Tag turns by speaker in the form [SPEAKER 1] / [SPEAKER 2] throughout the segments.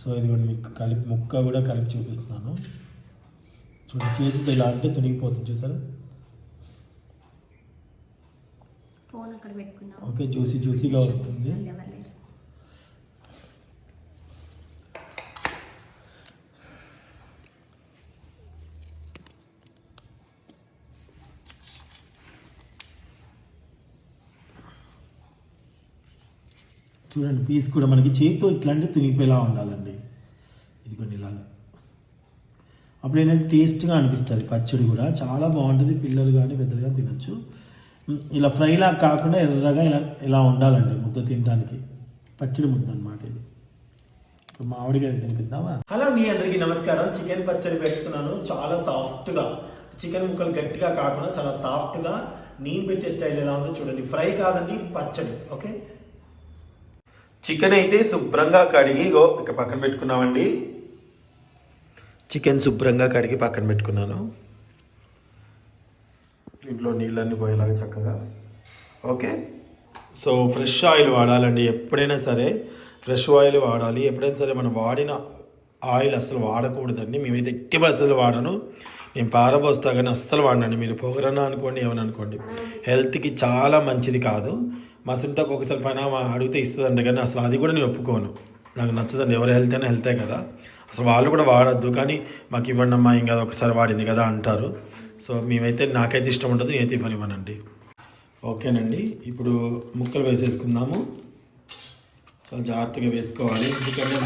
[SPEAKER 1] So ఇది కూడా మీకు కలిపి ముక్క కూడా కలిపి చూపిస్తున్నాను. చూడండి, చేతితో ఇలా అంటే తునిగిపోతుంది, చూసారా? ఓకే, జ్యూసీగా వస్తుంది. చూడండి, పీస్ కూడా మనకి చేతితో ఇట్లాంటి తునిగిపోయేలా ఉండాలండి. ఇది కొన్ని ఇలాగా అప్పుడు ఏంటంటే టేస్ట్గా అనిపిస్తుంది. పచ్చడి కూడా చాలా బాగుంటుంది, పిల్లలు కానీ పెద్దలు కానీ తినచ్చు. ఇలా ఫ్రైలా కాకుండా ఎర్రగా ఇలా ఉండాలండి ముద్ద తినడానికి. పచ్చడి ముద్ద అనమాట ఇది. ఇప్పుడు మామిడికాయ తినిపిద్దామా? హలో మీ అందరికీ నమస్కారం. చికెన్ పచ్చడి పెడుతున్నాను. చాలా సాఫ్ట్గా, చికెన్ ముక్కలు గట్టిగా కాకుండా చాలా సాఫ్ట్గా నేను పెట్టే స్టైల్ ఎలా ఉందో చూడండి. ఫ్రై కాదండి, పచ్చడి. ఓకే, చికెన్ అయితే శుభ్రంగా కడిగి ఇక్కడ పక్కన పెట్టుకున్నామండి. చికెన్ శుభ్రంగా కడిగి పక్కన పెట్టుకున్నాను. ఇంట్లో నీళ్ళన్నీ పోయేలాగా చక్కగా. ఓకే, సో ఫ్రెష్ ఆయిల్ వాడాలండి. ఎప్పుడైనా సరే ఫ్రెష్ ఆయిల్ వాడాలి. ఎప్పుడైనా సరే మనం వాడిన ఆయిల్ అస్సలు వాడకూడదండి. మేమైతే ఎట్టి అస్సలు వాడను. నేను పారబోస్తా కానీ అస్సలు వాడినండి. మీరు పొగరన్నా అనుకోండి, ఏమని అనుకోండి, హెల్త్కి చాలా మంచిది కాదు. మా సుంతకు ఒకసారి పైన అడిగితే ఇస్తుందండి, కానీ అసలు అది కూడా నేను ఒప్పుకోను. నాకు నచ్చదండి. ఎవరి హెల్త్ అయినా హెల్తే కదా, అసలు వాళ్ళు కూడా వాడద్దు. కానీ మాకు ఇవ్వండి అమ్మా, ఇంకా ఒకసారి వాడింది కదా అంటారు. సో మేమైతే, నాకైతే ఇష్టం ఉంటుంది, నేనైతే ఇవ్వనివ్వనండి. ఓకేనండి, ఇప్పుడు ముక్కలు వేసేసుకుందాము. చాలా జాగ్రత్తగా వేసుకోవాలి, ఎందుకంటే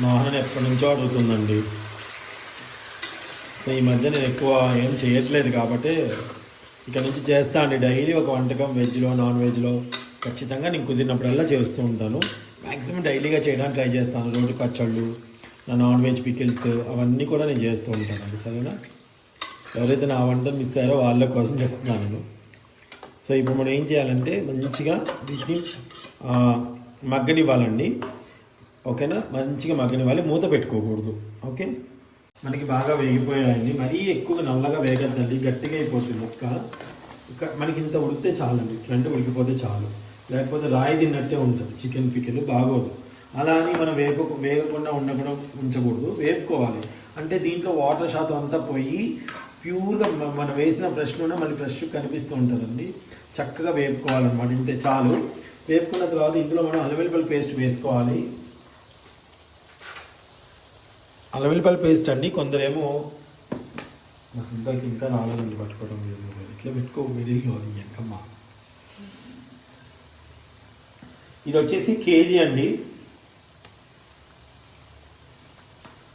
[SPEAKER 1] మోహన్ ఎప్పటి నుంచో అడుగుతుందండి. సో ఈ మధ్య నేను ఎక్కువ ఏం చేయట్లేదు కాబట్టి ఇక్కడ నుంచి చేస్తా అండి. డైలీ ఒక వంటకం, వెజ్లో నాన్ వెజ్లో ఖచ్చితంగా నేను కుదిరినప్పుడల్లా చేస్తూ ఉంటాను. మ్యాక్సిమం డైలీగా చేయడానికి ట్రై చేస్తాను. రోటి పచ్చళ్ళు, నా నాన్ వెజ్ పికిల్స్ అవన్నీ కూడా నేను చేస్తూ ఉంటానండి. సరేనా? ఎవరైతే నా వంటను మిస్ అయ్యారో వాళ్ళ కోసం చెప్తున్నాను నేను. సో ఇప్పుడు మనం ఏం చేయాలంటే మంచిగా వీటిని మగ్గనివ్వాలండి. ఓకేనా? మంచిగా మగ్గనివ్వాలి, మూత పెట్టుకోకూడదు. ఓకే, మనకి బాగా వేగిపోయాయండి. మరీ ఎక్కువగా నల్లగా వేగద్దండి, గట్టిగా అయిపోతుంది ముక్క. మనకి ఇంత ఉడికితే చాలండి. ఇట్లాంటి ఉడికిపోతే చాలు, లేకపోతే రాయి తిన్నట్టే ఉంటుంది చికెన్ పికిల్, బాగోదు. అలా అని మనం వేగకుండా ఉండకుండా ఉంచకూడదు, వేపుకోవాలి. అంటే దీంట్లో వాటర్ శాతం అంతా పోయి ప్యూర్గా మనం వేసిన ఫ్రెష్లోనే మళ్ళీ ఫ్రెష్ కనిపిస్తూ ఉంటుందండి. చక్కగా వేపుకోవాలన్నమాట. ఇంతే చాలు. వేపుకున్న తర్వాత ఇందులో మనం అల్లం వెల్లుల్లి పేస్ట్ వేసుకోవాలి. అల్లం వెల్లుల్లి పేస్ట్ అండి. కొందరేమో ఇంకా రాలేదండి పట్టుకోవడం, ఇట్లా పెట్టుకో మిడిల్లో ఎంకమ్మ. ఇది వచ్చేసి కేజీ అండి.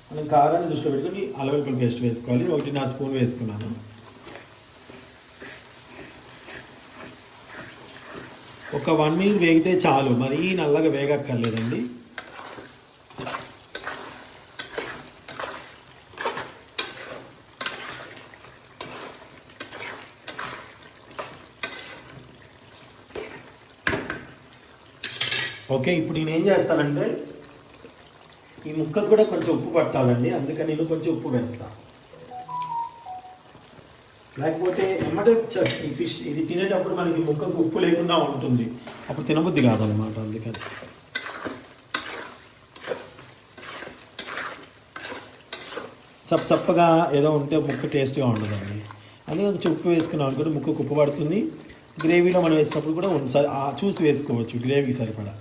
[SPEAKER 1] మనం కారాన్ని దృష్టిలో పెట్టుకొని అల్లం వెల్లుల్లి పేస్ట్ వేసుకోవాలి. 1.5 స్పూన్ వేసుకున్నాను. ఒక 1 మినిట్ వేగితే చాలు, మరీ నల్లగా వేగక్కర్లేదండి. ఓకే, ఇప్పుడు నేను ఏం చేస్తానంటే ఈ ముక్కకు కూడా కొంచెం ఉప్పు పట్టాలండి. అందుకని నేను కొంచెం ఉప్పు వేస్తాను. లేకపోతే ఎమ్మటే ఈ ఫిష్ ఇది తినేటప్పుడు మనకి ముక్కకు ఉప్పు లేకుండా ఉంటుంది, అప్పుడు తినబుద్ధి కాదనమాట. అందుకని చప్పగా ఏదో ఉంటే ముక్క టేస్ట్గా ఉండదండి. అందుకే కొంచెం ఉప్పు వేసుకున్నాం అనుకుంటే ముక్కకు ఉప్పు పడుతుంది. గ్రేవీలో మనం వేసినప్పుడు కూడా ఒకసారి చూసి వేసుకోవచ్చు. గ్రేవీకి సరిపడా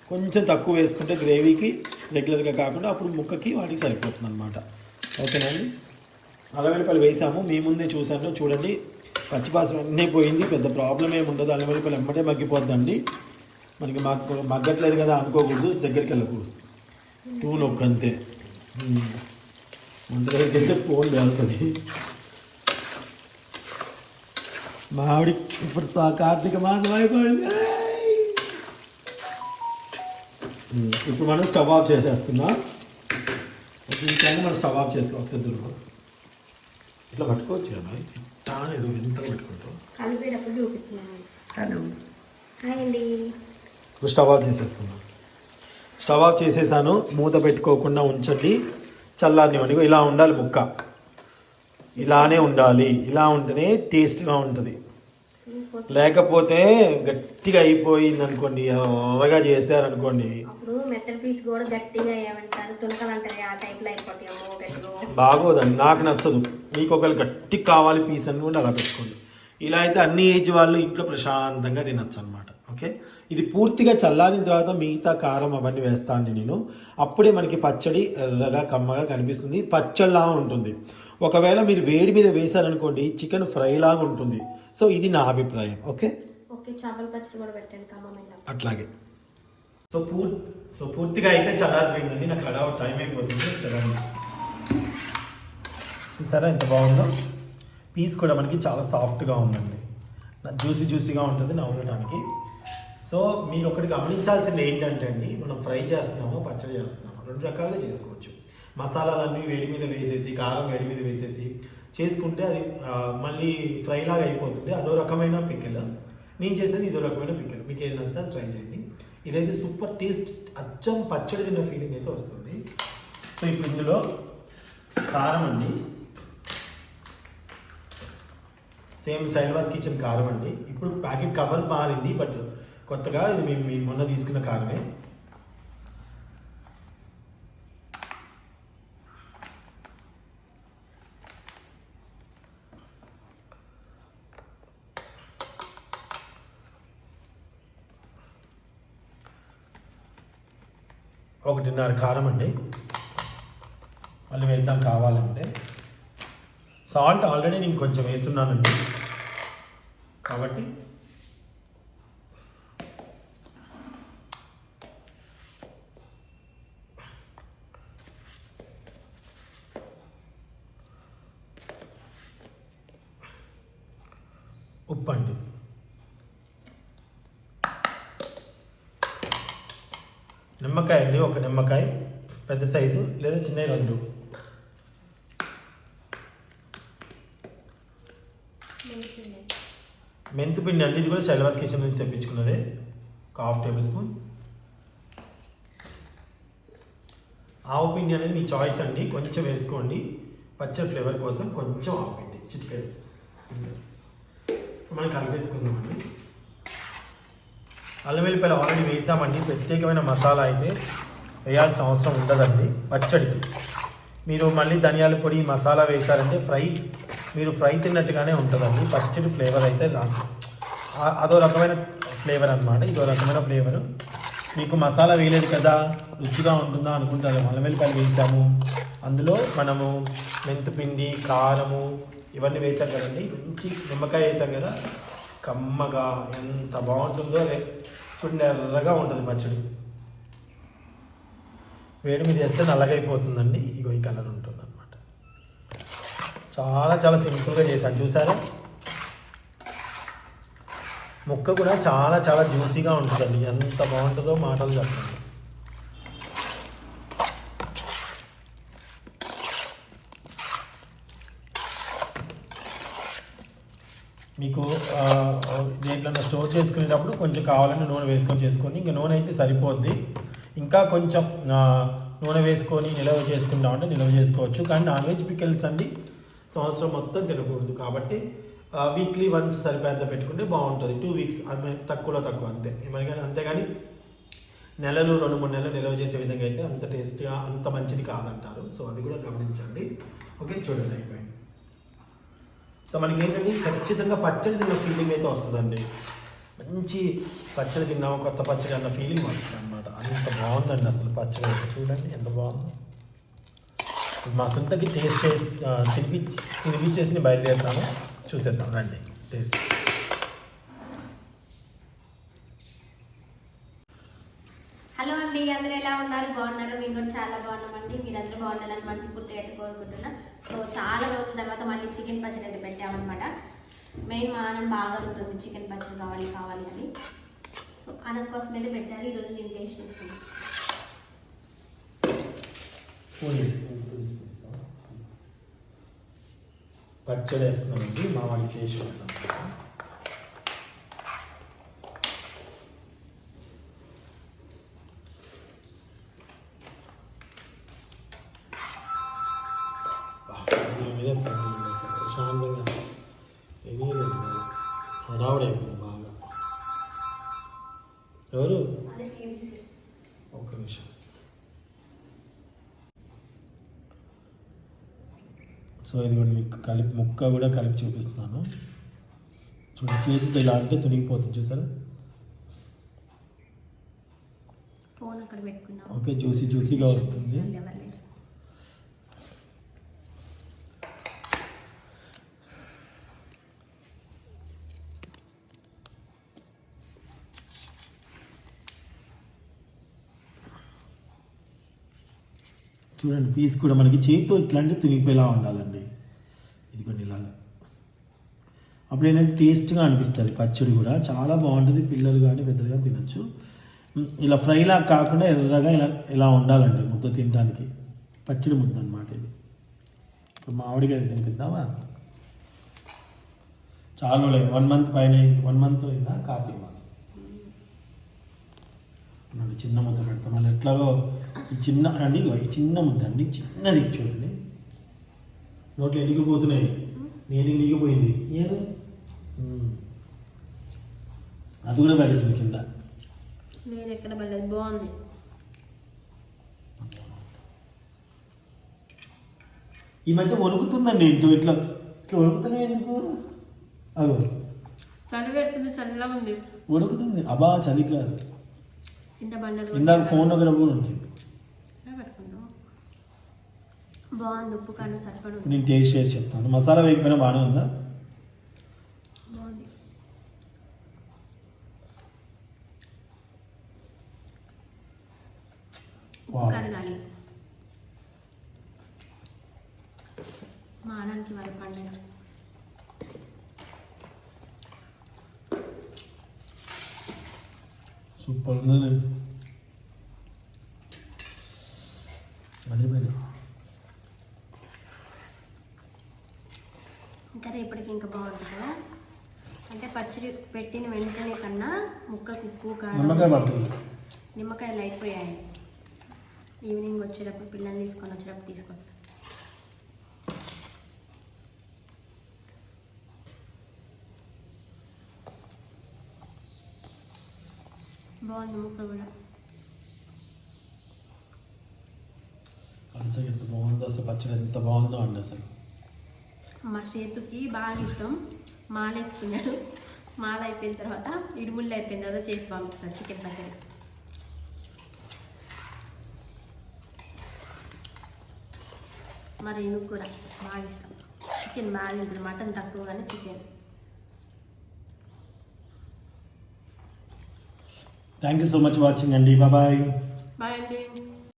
[SPEAKER 1] కొంచెం తక్కువ వేసుకుంటే గ్రేవీకి రెగ్యులర్గా కాకుండా అప్పుడు ముక్కకి వాటికి సరిపోతుంది అనమాట. ఓకేనండి, అల్లం వెల్లుల్లి వేసాము. మీ ముందే చూసాను, చూడండి. పచ్చిపాసం అన్నీ పోయింది, పెద్ద ప్రాబ్లం ఏమి ఉండదు. అల్లం వెల్లుల్లి ఎమ్మటే మగ్గిపోద్దండి. మనకి మగ్గట్లేదు కదా అనుకోకూడదు, దగ్గరికి వెళ్ళకూడదు. టూ నొక్కంతే, వంట దగ్గరికి వెళ్తే ఫోన్ వెళ్తుంది. మామిడి ఇప్పుడు కార్తీక మాసం అయిపోయింది. ఇప్పుడు మనం స్టవ్ ఆఫ్ చేసేస్తున్నాం. ఇంకా మనం స్టవ్ ఆఫ్ చేసుకో ఒకసారి. ఇట్లా పట్టుకోవచ్చు కదా ఇట్టా ఏదో ఎంత పెట్టుకుంటాం
[SPEAKER 2] కలిపేటప్పుడు చూపిస్తున్నాను.
[SPEAKER 1] హలో
[SPEAKER 2] హాయ్ అండి.
[SPEAKER 1] స్టవ్ ఆఫ్ చేసేసుకున్నాం. స్టవ్ ఆఫ్ చేసేసాను. మూత పెట్టుకోకుండా ఉంచండి, చల్లారనివ్వండి. ఇలా ఉండాలి ముక్క, ఇలానే ఉండాలి. ఇలా ఉంటేనే టేస్ట్గా ఉంటుంది. లేకపోతే గట్టిగా అయిపోయింది అనుకోండి, ఎర్రగా చేస్తారనుకోండి,
[SPEAKER 2] అప్పుడు మెత్తడి పీస్ కూడా గట్టిగా ఏమంటారు తునకలంటారు, ఆ టైప్లో అయిపోతాయి.
[SPEAKER 1] బాగోదండి, నాకు నచ్చదు. మీకు ఒకవేళ గట్టి కావాలి పీస్ అని కూడా అలా పెట్టుకోండి. ఇలా అయితే అన్ని ఏజ్ వాళ్ళు ఇంట్లో ప్రశాంతంగా తినచ్చు అనమాట. ఓకే, ఇది పూర్తిగా చల్లారిన తర్వాత మిగతా కారం అవన్నీ వేస్తా అండి నేను. అప్పుడే మనకి పచ్చడి ఎర్రగా కమ్మగా కనిపిస్తుంది, పచ్చడిలా ఉంటుంది. ఒకవేళ మీరు వేడి మీద వేశారనుకోండి చికెన్ ఫ్రై లాగా ఉంటుంది. సో ఇది నా అభిప్రాయం. ఓకే
[SPEAKER 2] ఓకే, చేపల పచ్చడి కూడా పెట్టండి కమ్మగా.
[SPEAKER 1] అట్లాగే. సో పూర్తిగా అయితే చల్లారిపోయిందండి. నాకు అలా టైం అయిపోతుంది. చూసారా ఎంత బాగుందో. పీస్ కూడా మనకి చాలా సాఫ్ట్గా ఉందండి, జ్యూసీగా ఉంటుంది నవ్వడానికి. సో మీరు ఒకటి గమనించాల్సింది ఏంటంటే అండి, మనం ఫ్రై చేస్తున్నాము, పచ్చడి చేస్తున్నాము, రెండు రకాలుగా చేసుకోవచ్చు. మసాలాలన్నీ వేడి మీద వేసేసి, కారం వేడి మీద వేసేసి చేసుకుంటే అది మళ్ళీ ఫ్రై లాగా అయిపోతుంటే అదో రకమైన పిక్కెల్. నేను చేసేది ఇదో రకమైన పిక్కెల్. మీకు ఏది నచ్చితే అది ట్రై చేయండి. ఇదైతే సూపర్ టేస్ట్, అచ్చం పచ్చడి తిన్న ఫీలింగ్ అయితే వస్తుంది. సో ఇప్పుడు ఇందులో కారం అండి, సేమ్ సైల్వాస్ కిచెన్ కారం అండి. ఇప్పుడు ప్యాకెట్ కవర్ మారింది, బట్ కొత్తగా ఇది మేము మొన్న తీసుకున్న కారమే. ఒకటిన్నర కారం అండి. మళ్ళీ వేద్దాం కావాలంటే. సాల్ట్ ఆల్రెడీ నేను కొంచెం వేస్తున్నానండి కాబట్టి ఉప్పు అండి. నిమ్మకాయ అండి, ఒక నిమ్మకాయ పెద్ద సైజు లేదా చిన్న రెండు. మెంతిపిండి అండి, ఇది కూడా సైల్వాస్ కిచెన్ నుంచి తెప్పించుకున్నదే, ఒక 1/2 టేబుల్ స్పూన్. ఆవు పిండి అనేది మీ చాయిస్ అండి, కొంచెం వేసుకోండి పచ్చడి ఫ్లేవర్ కోసం. కొంచెం ఆవు పిండి చిటికెడు మనం కలిపేసుకుందామండి. అల్లం వెల్లిపాయలు ఆల్రెడీ వేసామండి. ప్రత్యేకమైన మసాలా అయితే వేయాల్సిన అవసరం ఉండదండి పచ్చడికి. మీరు మళ్ళీ ధనియాల పొడి మసాలా వేశారంటే మీరు ఫ్రై తిన్నట్టుగానే ఉంటుందండి. పచ్చడి ఫ్లేవర్ అయితే రాదు, అదో రకమైన ఫ్లేవర్ అనమాట, ఇదో రకమైన ఫ్లేవరు. మీకు మసాలా వేయలేదు కదా రుచిగా ఉంటుందా అనుకుంటారు. అల్లం వెల్లిపాయలు వేసాము, అందులో మనము మెంతిపిండి, కారము ఇవన్నీ వేసాం కదండి. మంచి నిమ్మకాయ వేసాం కదా, కమ్మగా ఎంత బాగుంటుందో. చూడండి ఎర్రగా ఉంటుంది పచ్చడి. వేడి మీద వేస్తే నల్లగైపోతుందండి. ఇగో ఈ కలర్ ఉంటుంది అనమాట. చాలా చాలా సింపుల్గా చేశాను, చూసారా. ముక్క కూడా చాలా చాలా జ్యూసీగా ఉంటుందండి. ఎంత బాగుంటుందో మాటలు చెప్పండి. మీకు దేంట్లో స్టోర్ చేసుకునేటప్పుడు కొంచెం కావాలంటే నూనె వేసుకొని చేసుకోండి. ఇంకా నూనె అయితే సరిపోద్ది. ఇంకా కొంచెం నూనె వేసుకొని నిల్వ చేసుకుంటామంటే నిల్వ చేసుకోవచ్చు. కానీ నాన్ వెజ్ పికిల్స్ అండి సంవత్సరం మొత్తం తినకూడదు కాబట్టి వీక్లీ వన్స్ సరిపోయేంత పెట్టుకుంటే బాగుంటుంది. 2 వీక్స్ తక్కువ అంతే. అంతేగాని నెలలు 2-3 నెలలు నిల్వ చేసే విధంగా అయితే అంత టేస్ట్గా అంత మంచిది కాదంటారు. సో అది కూడా గమనించండి. ఓకే, చూడండి అయిపోయింది. సో మనకి ఏంటంటే ఖచ్చితంగా పచ్చడి తిన్న ఫీలింగ్ అయితే వస్తుందండి. మంచి పచ్చడి తిన్నాము, కొత్త పచ్చడి అన్న ఫీలింగ్ వస్తుంది అనమాట. అంత బాగుందండి అసలు పచ్చడి అయితే. చూడండి ఎంత బాగుంది. మా సొంతకి టేస్ట్ చేసి తినిపించేసి బయలుదేరుతాము. చూసేద్దాం రండి టేస్ట్.
[SPEAKER 2] హలో అండి, అందరూ ఎలా ఉన్నారు? బాగున్నారు? మేము కూడా చాలా బాగున్నామండి. మీరందరూ బాగుండాలని మనస్ఫూర్తిగా అయితే కోరుకుంటున్నా. సో చాలా రోజుల తర్వాత మళ్ళీ చికెన్ పచ్చడి అయితే పెట్టామన్నమాట. మెయిన్ మా ఆనంద్ బాగా అడుగుతుంది చికెన్ పచ్చడి కావాలి అని. సో ఆనంద్ కోసం అయితే పెట్టారు. ఈరోజు నేను టేస్ట్ చేస్తున్నాను.
[SPEAKER 1] పచ్చడి వేస్తున్నామండి మా వాడికి చేసి పెడతాం. మీదే ఫోన్ సార్ ప్రశాంతంగా ఏమీ లేదు, హడావుడి అయిపోయింది బాగా. ఎవరు ఒక్క నిమిషం. సో ఇది కూడా మీకు కలిపి ముక్క కూడా కలిపి చూపిస్తున్నాను. చూడండి, చేతితో ఇలా అంటే తునిగిపోతుంది చూసారా.
[SPEAKER 2] ఫోన్ అక్కడ పెట్టుకున్నాం.
[SPEAKER 1] ఓకే, జ్యూసీగా వస్తుంది. చూడండి, పీస్ కూడా మనకి చేతితో ఇట్లాంటి తునిగిపోయేలా ఉండాలండి. ఇది కొన్ని ఇలాగా అప్పుడు ఏంటంటే టేస్ట్గా అనిపిస్తుంది. పచ్చడి కూడా చాలా బాగుంటుంది, పిల్లలు కానీ పెద్దలు కానీ తినచ్చు. ఇలా ఫ్రైలా కాకుండా ఎర్రగా ఇలా ఉండాలండి ముద్ద తినడానికి. పచ్చడి ముద్ద అనమాట ఇది. ఇప్పుడు మామిడికాయ తినిపిద్దామా? చాలా లేదు, 1 month పైన 1 month అయిందా కార్తీక మాసం. చిన్న ముద్ద పెడతాం మళ్ళీ ఎట్లాగో ఈ చిన్న అండి, ఈ చిన్న ముద్ద అండి, చిన్నది చూడండి. నోట్లో ఎనిగిపోతున్నాయి, నేను ఎనిగిపోయింది ఏదో అది కూడా పడేసింది కింద.
[SPEAKER 2] నేను ఎక్కడ పడలేదు, బాగుంది.
[SPEAKER 1] ఈ మధ్య వణుకుతుందండి ఇట్లా ఇట్లా వణుకుతున్నాయి ఎందుకు? అగో
[SPEAKER 2] చలి పెడుతుంది, చల్లగా ఉంది,
[SPEAKER 1] వణుకుతుంది. అబా చలి కాదు,
[SPEAKER 2] ఇందాక
[SPEAKER 1] ఫోన్ ఒకటి కూడా వచ్చింది.
[SPEAKER 2] బాగుంది, ఉప్పు కారం సరిపడు.
[SPEAKER 1] నేను టేస్ట్ చేసి చెప్తాను. మసాలా వేయకపోయినా బాగానే ఉందా?
[SPEAKER 2] బాగుంది. ఉప్పు కారం కానీ మానానికి వారి పండుగ.
[SPEAKER 1] సూపర్ ఉందండి, అదిరిపోయింది.
[SPEAKER 2] ఇంకా రేపటికి ఇంకా బాగుంటుంది కదా. అంటే పచ్చడి పెట్టిన వెంటనే కన్నా ముక్కకు ఉప్పు కారం
[SPEAKER 1] నిమ్మకాయ పడుతుంది.
[SPEAKER 2] నిమ్మకాయలు అయిపోయాయి. ఈవినింగ్ వచ్చేటప్పుడు పిల్లల్ని తీసుకొని వచ్చేటప్పుడు తీసుకొస్తాను. బాగుంది ముక్క కూడా.
[SPEAKER 1] అసలు ఎంత బాగుందో, అసలు పచ్చడి ఎంత బాగుందో అండి. అసలు
[SPEAKER 2] మా చేతుకి బాగా ఇష్టం, మాలేసుకున్నాడు. మాల అయిపోయిన తర్వాత ఇడుముళ్ళు అయిపోయిన తర్వాత చేసి పంపిస్తాను చికెన్ పచ్చడి. మరి ఈయనకు కూడా బాగా ఇష్టం చికెన్, బాగా ఉంటుంది. మటన్ తక్కువ కానీ chicken.
[SPEAKER 1] Thank you so much watching అండి. బాయ్
[SPEAKER 2] బాయ్ అండి.